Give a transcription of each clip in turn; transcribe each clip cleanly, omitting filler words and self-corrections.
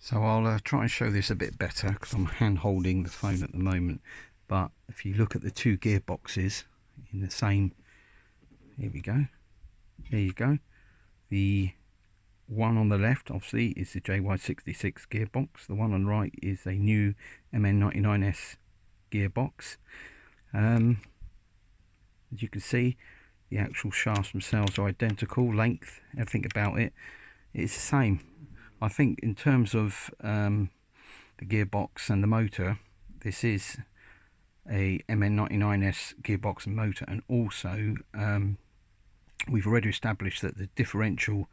So I'll try and show this a bit better because I'm hand holding the phone at the moment. But if you look at the two gearboxes in the same, here we go, there you go. The one on the left obviously is the JY66 gearbox. The one on the right is a new MN99S gearbox. As you can see, the actual shafts themselves are identical, length, everything about it is the same. I think in terms of the gearbox and the motor, this is a MN99S gearbox and motor, and also we've already established that the differential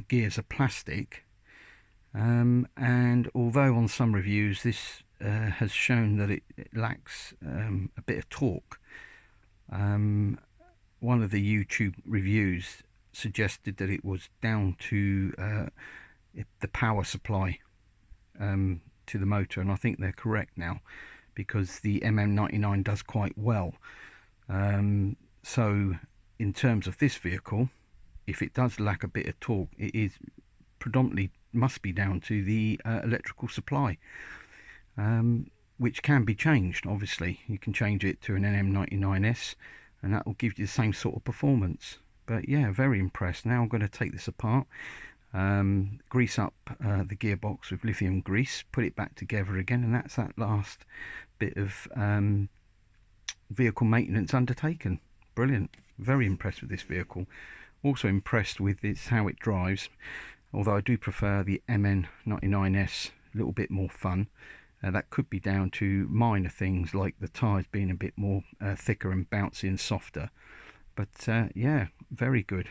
gears are plastic, and although on some reviews this has shown that it lacks a bit of torque, one of the YouTube reviews suggested that it was down to the power supply to the motor, and I think they're correct now, because the MN99 does quite well. So in terms of this vehicle, if it does lack a bit of torque, it is predominantly must be down to the electrical supply, which can be changed. Obviously you can change it to an MN99S and that will give you the same sort of performance. But yeah, very impressed. Now I'm going to take this apart, grease up the gearbox with lithium grease, put it back together again, and that's that last bit of vehicle maintenance undertaken. Brilliant. Very impressed with this vehicle. Also impressed with how it drives, although I do prefer the MN99S, a little bit more fun. That could be down to minor things like the tyres being a bit more thicker and bouncy and softer. But yeah, very good.